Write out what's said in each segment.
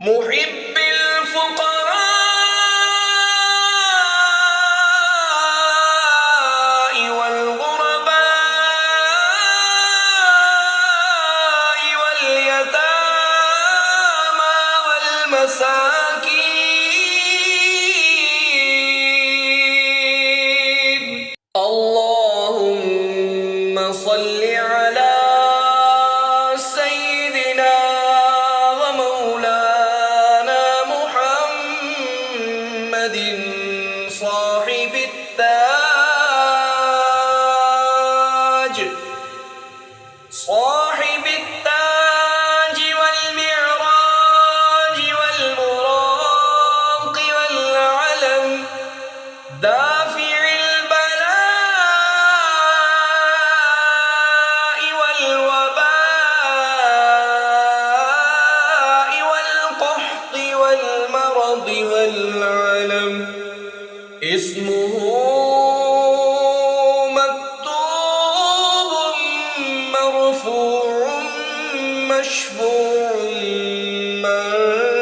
محب الفقراء والغرباء واليتامى والمساكين. اللهم صل على سيدنا ومولانا محمد صاحب التاج والمعراج والبراق والعلم، دافع البلاء والوباء والقحط والمرض والعلم. اسمه مكتوب مرفوع مشفوع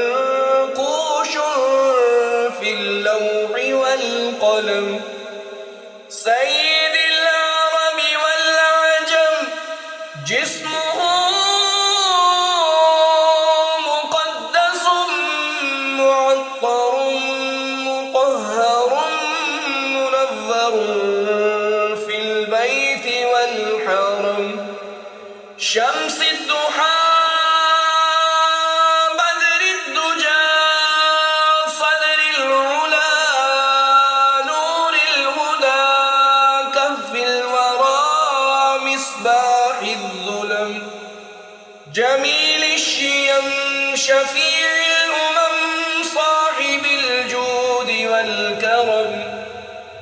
منقوش في اللوح والقلم. سيد العرب والعجم، جسمه مقدس معطر مطهر منذر في البيت والحرم. شمس الضحى بدر الدجى صدر العلا نور الهدى كهف الورى مصباح الظلم. جميل الشيم شفيع الأمم صاحب الجود والكرم.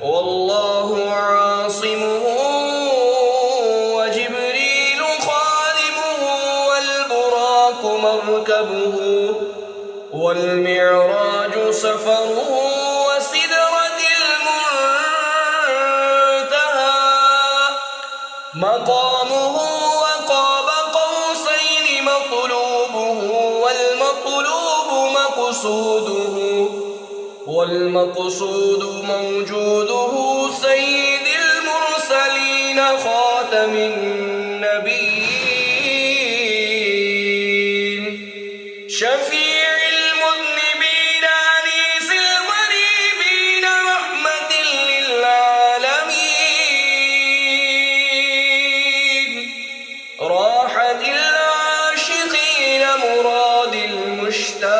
والله عاصمه وجبريل خادمه والبراق مركبه والمعراج سفره وسدرة المنتهى مقامه. وقاب قوسين مطلوبه والمقصود موجوده. سيد المرسلين خاتم النبيين، شفيع المذنبين أنيس المريبين رحمة للعالمين، راحة العاشقين مراد المشتاقين.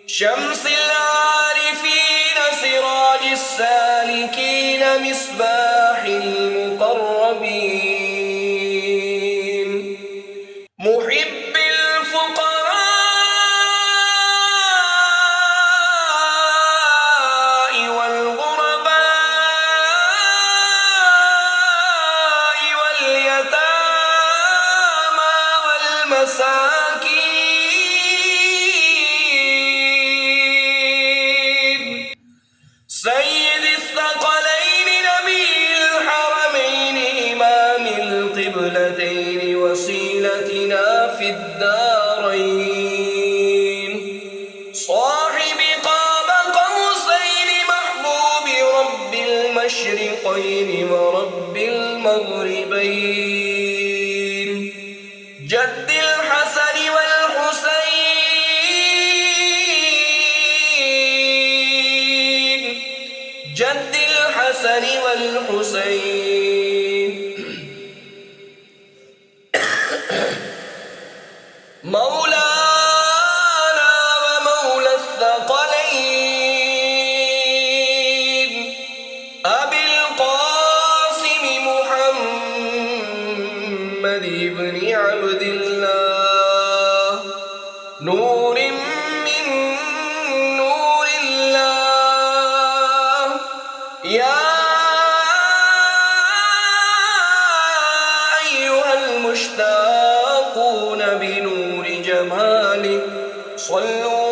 شمس العارفين سراج السالكين مصباح المقربين. محب الفقراء والغرباء واليتامى والمساكين. سيد الثقلين نبي الحرمين إمام القبلتين وسيلتنا في الدارين. صاحب قاب قوسين محبوب رب المشرقين ورب المغربين. جد الحسن والحسين، جد الحسن والحسين. مولانا ومولى الثقلين أبي القاسم محمد بن عبد الله، نور من نور الله. يا أيها المشتاقون بنور جماله صلوا